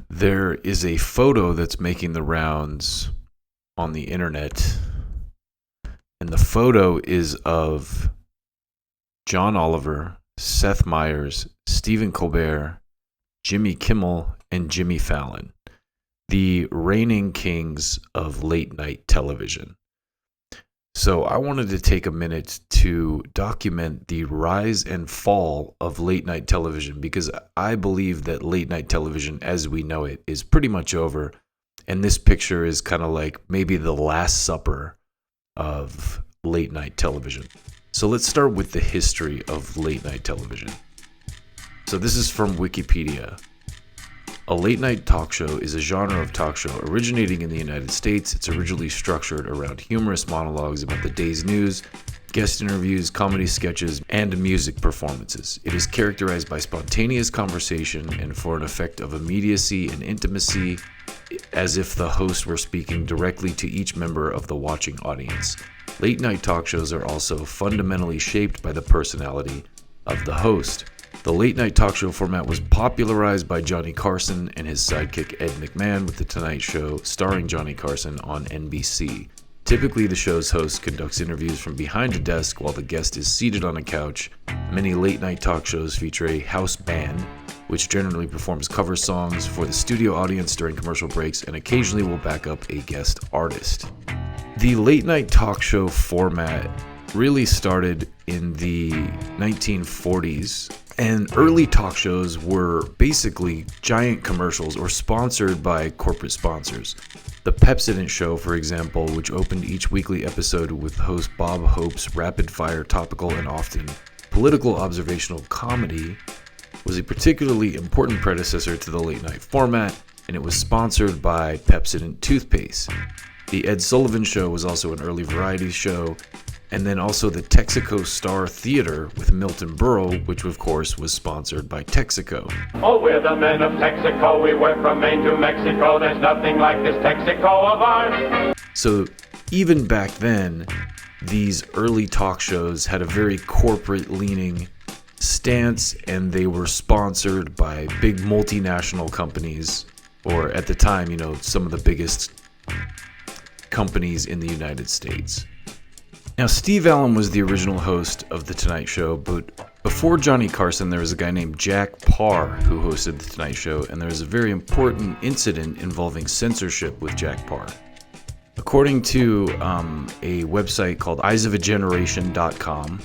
There is a photo that's making the rounds on the internet, and the photo is of John Oliver, Seth Meyers, Stephen Colbert, Jimmy Kimmel, and Jimmy Fallon, the reigning kings of late night television. So I wanted to take a minute to document the rise and fall of late night television, because I believe that late night television as we know it is pretty much over. And this picture is kind of like maybe the last supper of late night television. So let's start with the history of late night television. So this is from Wikipedia. A late night talk show is a genre of talk show originating in the United States. It's originally structured around humorous monologues about the day's news, guest interviews, comedy sketches, and music performances. It is characterized by spontaneous conversation and for an effect of immediacy and intimacy, as if the host were speaking directly to each member of the watching audience. Late night talk shows are also fundamentally shaped by the personality of the host. The late night talk show format was popularized by Johnny Carson and his sidekick Ed McMahon with The Tonight Show, starring Johnny Carson on NBC. Typically, the show's host conducts interviews from behind a desk while the guest is seated on a couch. Many late night talk shows feature a house band, which generally performs cover songs for the studio audience during commercial breaks and occasionally will back up a guest artist. The late night talk show format really started in the 1940s. And early talk shows were basically giant commercials or sponsored by corporate sponsors. The Pepsodent Show, for example, which opened each weekly episode with host Bob Hope's rapid-fire, topical, and often political observational comedy, was a particularly important predecessor to the late-night format, and it was sponsored by Pepsodent toothpaste. The Ed Sullivan Show was also an early variety show, and then also the Texaco Star Theater with Milton Berle, which of course was sponsored by Texaco. Oh, we're the men of Texaco. We went from Maine to Mexico. There's nothing like this Texaco of ours. So even back then, these early talk shows had a very corporate-leaning stance, and they were sponsored by big multinational companies, or at the time, some of the biggest companies in the United States. Now, Steve Allen was the original host of The Tonight Show, but before Johnny Carson, there was a guy named Jack Parr who hosted The Tonight Show, and there was a very important incident involving censorship with Jack Parr. According to a website called eyesofageneration.com,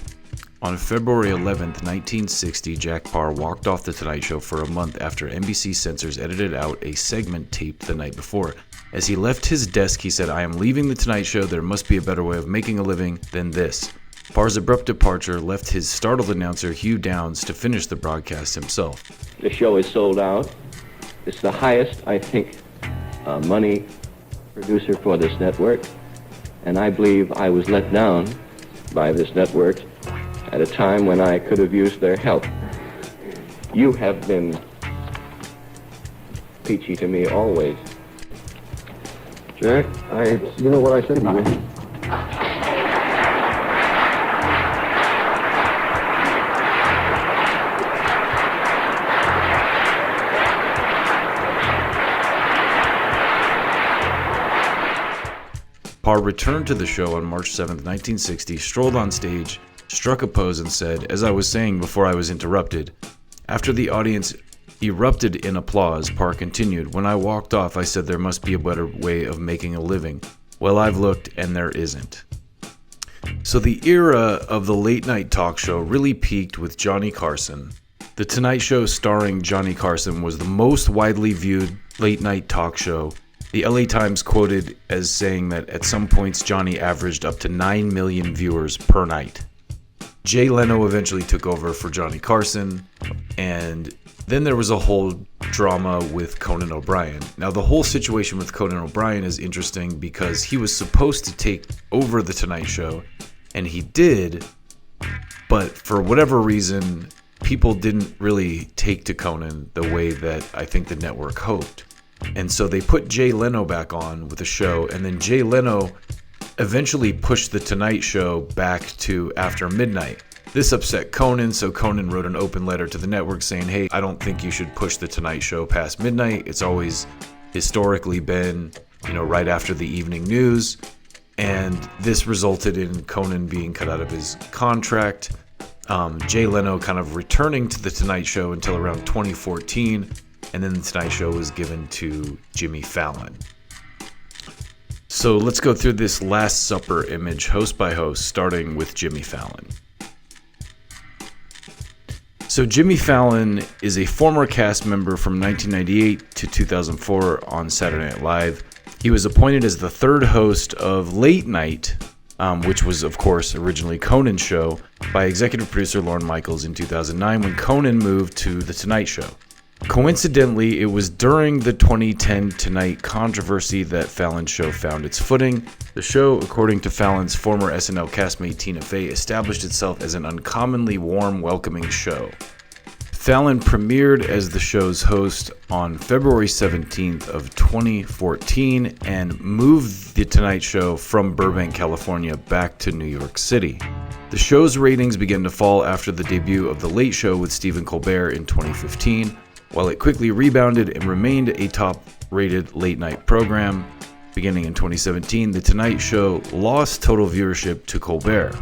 on February 11th, 1960, Jack Parr walked off The Tonight Show for a month after NBC censors edited out a segment taped the night before. As he left his desk, he said, "I am leaving The Tonight Show. There must be a better way of making a living than this." Parr's abrupt departure left his startled announcer, Hugh Downs, to finish the broadcast himself. The show is sold out. It's the highest, I think, money producer for this network. And I believe I was let down by this network at a time when I could have used their help. You have been peachy to me always. Jack, you know what I said to you. Parr returned to the show on March 7th, 1960, strolled on stage, struck a pose, and said, "As I was saying before I was interrupted." After the audience erupted in applause, Parr continued, "When I walked off, I said there must be a better way of making a living. Well, I've looked, and there isn't." So the era of the late-night talk show really peaked with Johnny Carson. The Tonight Show starring Johnny Carson was the most widely viewed late-night talk show. The LA Times quoted as saying that at some points Johnny averaged up to 9 million viewers per night. Jay Leno eventually took over for Johnny Carson, and then there was a whole drama with Conan O'Brien. Now, the whole situation with Conan O'Brien is interesting because he was supposed to take over The Tonight Show, and he did, but for whatever reason, people didn't really take to Conan the way that I think the network hoped. And so they put Jay Leno back on with the show, and then Jay Leno eventually pushed The Tonight Show back to after midnight. This upset Conan, so Conan wrote an open letter to the network saying, hey, I don't think you should push The Tonight Show past midnight. It's always historically been, right after the evening news. And this resulted in Conan being cut out of his contract. Jay Leno kind of returning to The Tonight Show until around 2014. And then The Tonight Show was given to Jimmy Fallon. So let's go through this Last Supper image host by host, starting with Jimmy Fallon. So Jimmy Fallon is a former cast member from 1998 to 2004 on Saturday Night Live. He was appointed as the third host of Late Night, which was, of course, originally Conan's show, by executive producer Lorne Michaels in 2009 when Conan moved to The Tonight Show. Coincidentally, it was during the 2010 Tonight controversy that Fallon's show found its footing. The show, according to Fallon's former SNL castmate Tina Fey, established itself as an uncommonly warm, welcoming show. Fallon premiered as the show's host on February 17th of 2014 and moved The Tonight Show from Burbank, California back to New York City. The show's ratings began to fall after the debut of The Late Show with Stephen Colbert in 2015. While it quickly rebounded and remained a top-rated late-night program, beginning in 2017, The Tonight Show lost total viewership to Colbert.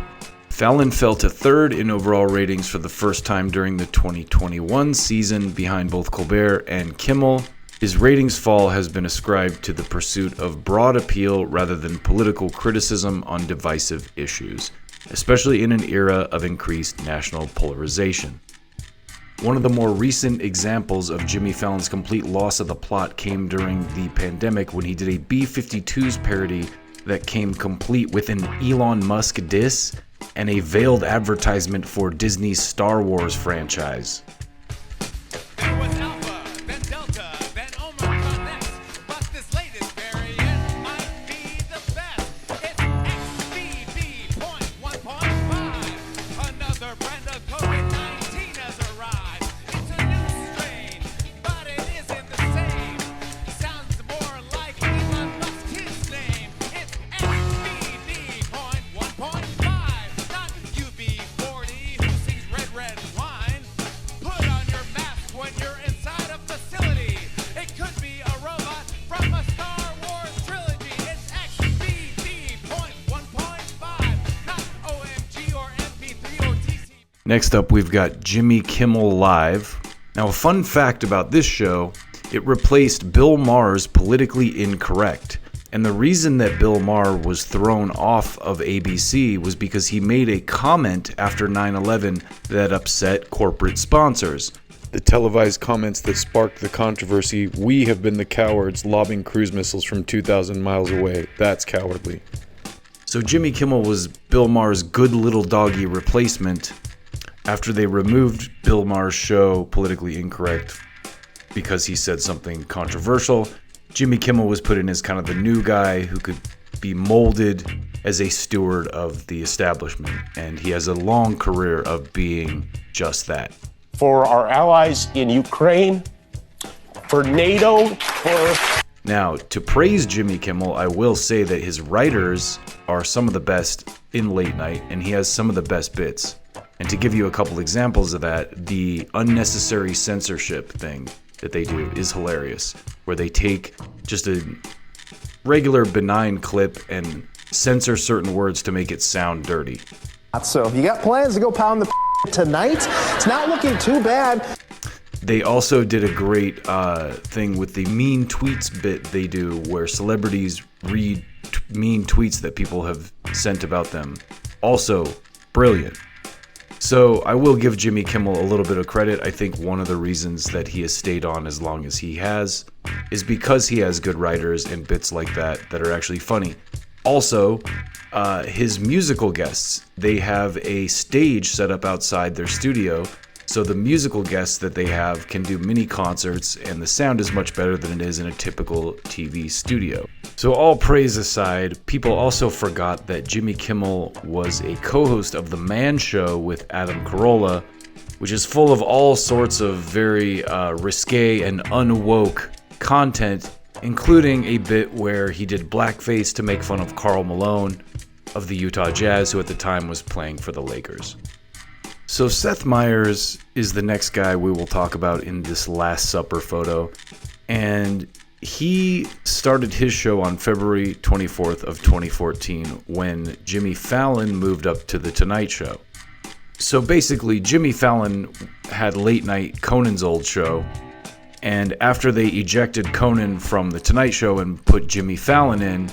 Fallon fell to third in overall ratings for the first time during the 2021 season, behind both Colbert and Kimmel. His ratings fall has been ascribed to the pursuit of broad appeal rather than political criticism on divisive issues, especially in an era of increased national polarization. One of the more recent examples of Jimmy Fallon's complete loss of the plot came during the pandemic when he did a B-52s parody that came complete with an Elon Musk diss and a veiled advertisement for Disney's Star Wars franchise. There was Alpha, then Delta, then Omicron next, but this latest variant might be the best. It's XBB.1.5, another brand of COVID-19 has arrived. It's a new strain, but it isn't the same. Sounds more like Elon Musk's his name. It's XBB.1.5, not UB40, who sings Red Red Wine. Put on your mask when you're inside a facility. It could be a robot from a Star Wars trilogy. It's XBB.1.5, not OMG or MP3 or TC. Next up, we've got Jimmy Kimmel Live. Now, a fun fact about this show, it replaced Bill Maher's Politically Incorrect. And the reason that Bill Maher was thrown off of ABC was because he made a comment after 9/11 that upset corporate sponsors. The televised comments that sparked the controversy, "We have been the cowards lobbing cruise missiles from 2,000 miles away. That's cowardly." So Jimmy Kimmel was Bill Maher's good little doggy replacement after they removed Bill Maher's show Politically Incorrect because he said something controversial. Jimmy Kimmel was put in as kind of the new guy who could be molded as a steward of the establishment, and he has a long career of being just that. For our allies in Ukraine, for NATO, for... Now, to praise Jimmy Kimmel, I will say that his writers are some of the best in late night, and he has some of the best bits. And to give you a couple examples of that, the unnecessary censorship thing that they do is hilarious, where they take just a regular benign clip and censor certain words to make it sound dirty. So if you got plans to go pound the tonight, it's not looking too bad. They also did a great thing with the mean tweets bit they do, where celebrities read mean tweets that people have sent about them. Also, brilliant. So I will give Jimmy Kimmel a little bit of credit. I think one of the reasons that he has stayed on as long as he has is because he has good writers and bits like that are actually funny. Also, his musical guests, they have a stage set up outside their studio, so the musical guests that they have can do mini concerts, and the sound is much better than it is in a typical TV studio. So all praise aside, people also forgot that Jimmy Kimmel was a co-host of The Man Show with Adam Carolla, which is full of all sorts of very risque and unwoke content, including a bit where he did blackface to make fun of Karl Malone of the Utah Jazz, who at the time was playing for the Lakers. So Seth Meyers is the next guy we will talk about in this Last Supper photo. And he started his show on February 24th of 2014 when Jimmy Fallon moved up to The Tonight Show. So basically, Jimmy Fallon had late night Conan's old show, and after they ejected Conan from The Tonight Show and put Jimmy Fallon in,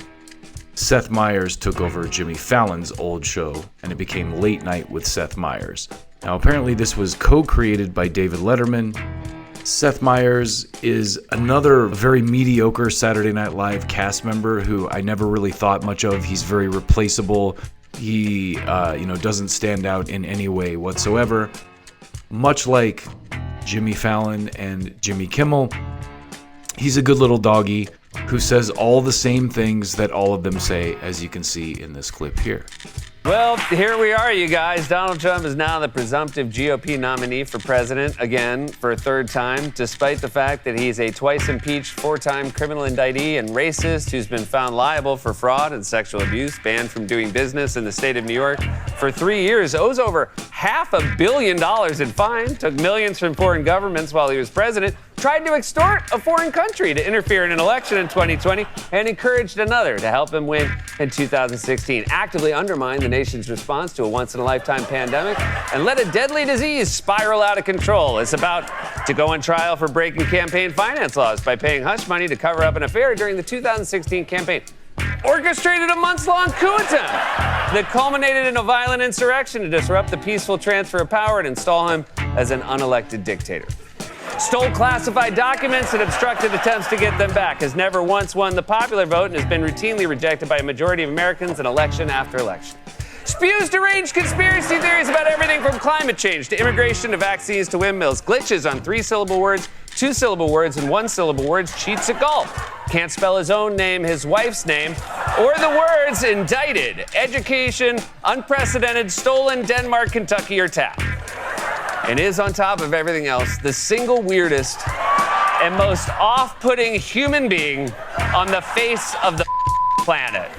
Seth Meyers took over Jimmy Fallon's old show, and it became Late Night with Seth Meyers. Now, apparently this was co-created by David Letterman. Seth Meyers is another very mediocre Saturday Night Live cast member who I never really thought much of. He's very replaceable. He, doesn't stand out in any way whatsoever. Much like Jimmy Fallon and Jimmy Kimmel, he's a good little doggy who says all the same things that all of them say, as you can see in this clip here. Well, here we are, you guys. Donald Trump is now the presumptive GOP nominee for president, again, for a third time, despite the fact that he's a twice-impeached, four-time criminal indictee and racist who's been found liable for fraud and sexual abuse, banned from doing business in the state of New York for 3 years, owes over $500 million in fine, took millions from foreign governments while he was president, tried to extort a foreign country to interfere in an election in 2020, and encouraged another to help him win in 2016, actively undermined the nation's response to a once-in-a-lifetime pandemic, and let a deadly disease spiral out of control. It's about to go on trial for breaking campaign finance laws by paying hush money to cover up an affair during the 2016 campaign. Orchestrated a months-long coup attempt that culminated in a violent insurrection to disrupt the peaceful transfer of power and install him as an unelected dictator. Stole classified documents and obstructed attempts to get them back, has never once won the popular vote and has been routinely rejected by a majority of Americans in election after election. Spews deranged conspiracy theories about everything from climate change to immigration to vaccines to windmills. Glitches on 3-syllable words, 2-syllable words, and 1-syllable words. Cheats at golf. Can't spell his own name, his wife's name, or the words indicted, education, unprecedented, stolen, Denmark, Kentucky, or tap. And is, on top of everything else, the single weirdest and most off-putting human being on the face of the planet.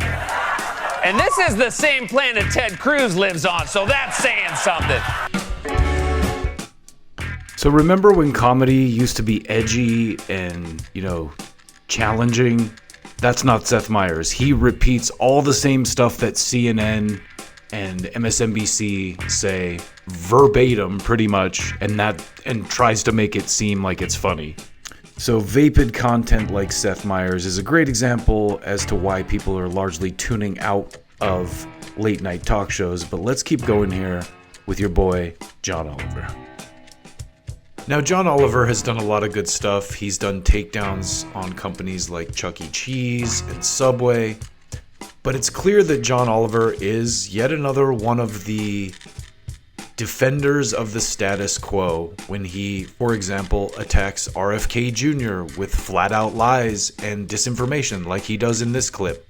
And this is the same planet Ted Cruz lives on, so that's saying something. So remember when comedy used to be edgy and, challenging? That's not Seth Meyers. He repeats all the same stuff that CNN and MSNBC say verbatim pretty much, and tries to make it seem like it's funny. So vapid content like Seth Meyers is a great example as to why people are largely tuning out of late night talk shows, but let's keep going here with your boy John Oliver. Now, John Oliver has done a lot of good stuff. He's done takedowns on companies like Chuck E. Cheese and Subway. But it's clear that John Oliver is yet another one of the defenders of the status quo when he, for example, attacks RFK Jr. with flat-out lies and disinformation like he does in this clip.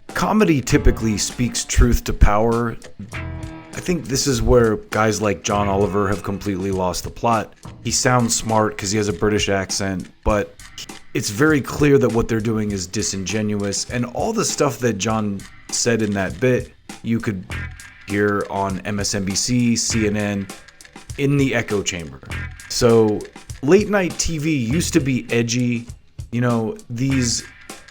Comedy typically speaks truth to power. I think this is where guys like John Oliver have completely lost the plot. He sounds smart because he has a British accent, but it's very clear that what they're doing is disingenuous, and all the stuff that John said in that bit, you could hear on MSNBC, CNN, in the echo chamber. So late night TV used to be edgy. These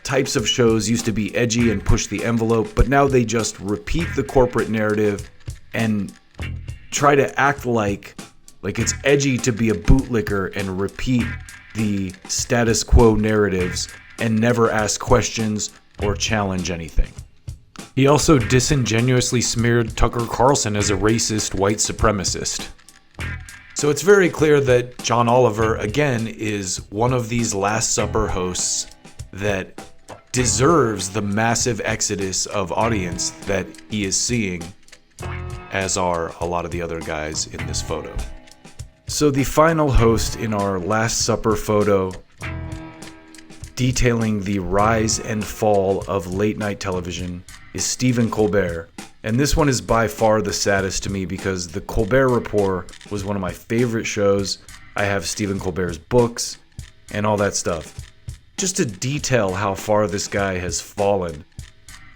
types of shows used to be edgy and push the envelope, but now they just repeat the corporate narrative and try to act like it's edgy to be a bootlicker and repeat the status quo narratives and never ask questions or challenge anything. He also disingenuously smeared Tucker Carlson as a racist white supremacist. So it's very clear that John Oliver, again, is one of these Last Supper hosts that deserves the massive exodus of audience that he is seeing, as are a lot of the other guys in this photo. So the final host in our Last Supper photo, detailing the rise and fall of late night television, is Stephen Colbert. And this one is by far the saddest to me because the Colbert Report was one of my favorite shows. I have Stephen Colbert's books and all that stuff. Just to detail how far this guy has fallen,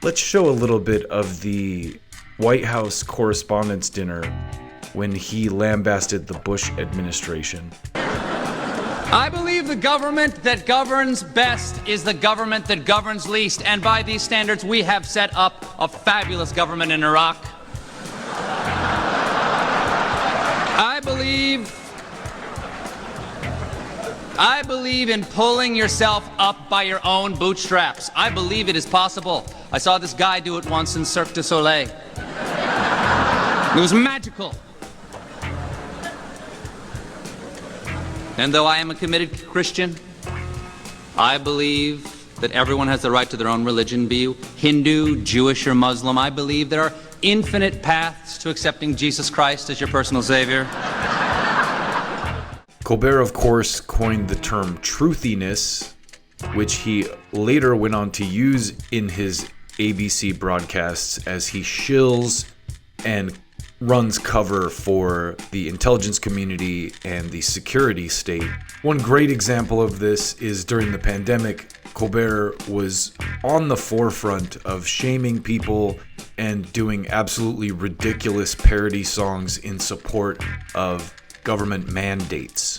let's show a little bit of the White House Correspondents' Dinner when he lambasted the Bush administration. I believe the government that governs best is the government that governs least. And by these standards, we have set up a fabulous government in Iraq. I believe in pulling yourself up by your own bootstraps. I believe it is possible. I saw this guy do it once in Cirque du Soleil. It was magical. And though I am a committed Christian, I believe that everyone has the right to their own religion, be you Hindu, Jewish, or Muslim. I believe there are infinite paths to accepting Jesus Christ as your personal savior. Colbert, of course, coined the term truthiness, which he later went on to use in his ABC broadcasts as he shills and runs cover for the intelligence community and the security state. One great example of this is during the pandemic, Colbert was on the forefront of shaming people and doing absolutely ridiculous parody songs in support of government mandates.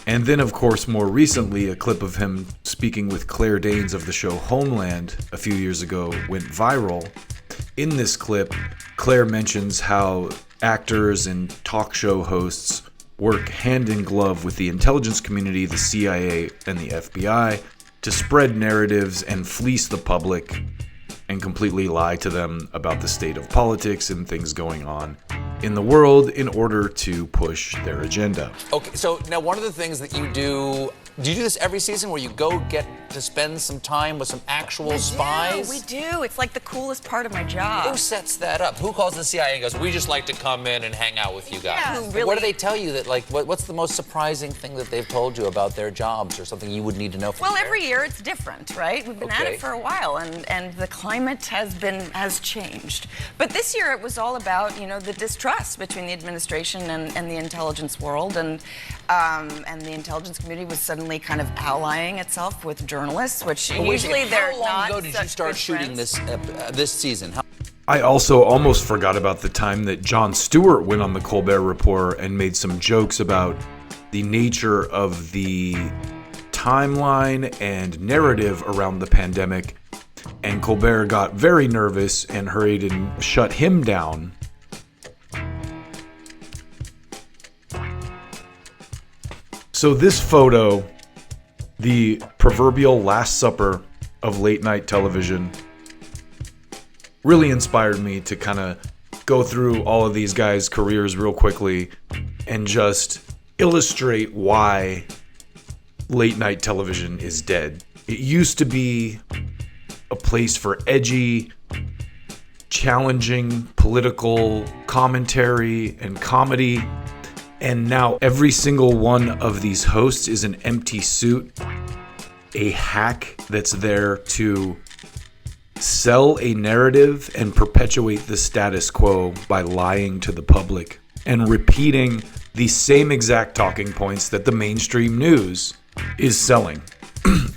And then, of course, more recently, a clip of him speaking with Claire Danes of the show Homeland a few years ago went viral. In this clip, Claire mentions how actors and talk show hosts work hand in glove with the intelligence community, the CIA, and the FBI to spread narratives and fleece the public and completely lie to them about the state of politics and things going on in the world in order to push their agenda. Okay, so now one of the things that you do you do this every season where you go get to spend some time with some actual spies? We do. It's like the coolest part of my job. Who sets that up? Who calls the CIA and goes, we just like to come in and hang out with you guys? Yeah, really. What do they tell you that, like, what's the most surprising thing that they've told you about their jobs or something you would need to know from Well, there? every year it's different, right? We've been at it for a while, and the climate has changed. But this year it was all about, the distrust between the administration and the intelligence world, and the intelligence community was suddenly kind of allying itself with journalists, which usually they're not. How long ago did you start shooting this season? I also almost forgot about the time that Jon Stewart went on the Colbert Report and made some jokes about the nature of the timeline and narrative around the pandemic, and Colbert got very nervous and hurried and shut him down. So this photo, the proverbial Last Supper of late night television, really inspired me to kind of go through all of these guys' careers real quickly and just illustrate why late night television is dead. It used to be a place for edgy, challenging political commentary and comedy. And now every single one of these hosts is an empty suit, a hack that's there to sell a narrative and perpetuate the status quo by lying to the public and repeating the same exact talking points that the mainstream news is selling.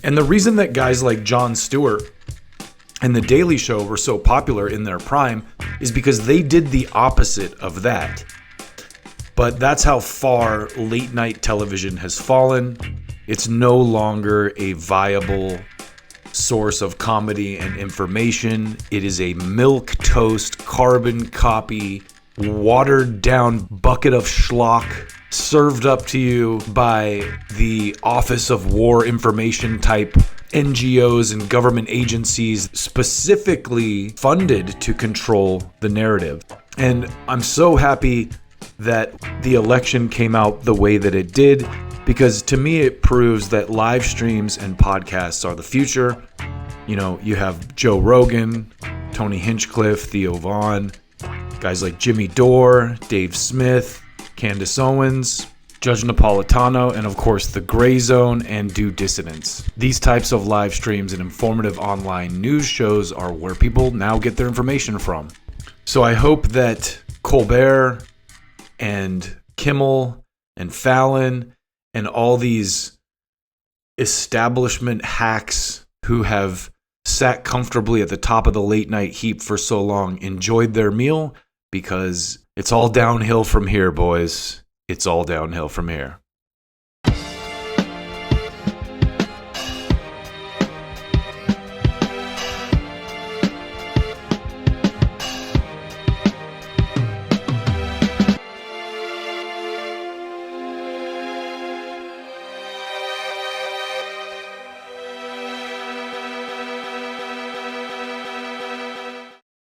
And the reason that guys like Jon Stewart and The Daily Show were so popular in their prime is because they did the opposite of that. But that's how far late night television has fallen. It's no longer a viable source of comedy and information. It is a milquetoast, carbon copy, watered down bucket of schlock served up to you by the Office of War Information type NGOs and government agencies specifically funded to control the narrative. And I'm so happy that the election came out the way that it did, because to me it proves that live streams and podcasts are the future. You have Joe Rogan, Tony Hinchcliffe, Theo Vaughn, guys like Jimmy Dore, Dave Smith, Candace Owens, Judge Napolitano, and of course The Gray Zone and Due Dissidence. These types of live streams and informative online news shows are where people now get their information from. So I hope that Colbert and Kimmel and Fallon and all these establishment hacks who have sat comfortably at the top of the late night heap for so long enjoyed their meal, because It's all downhill from here, boys. It's all downhill from here.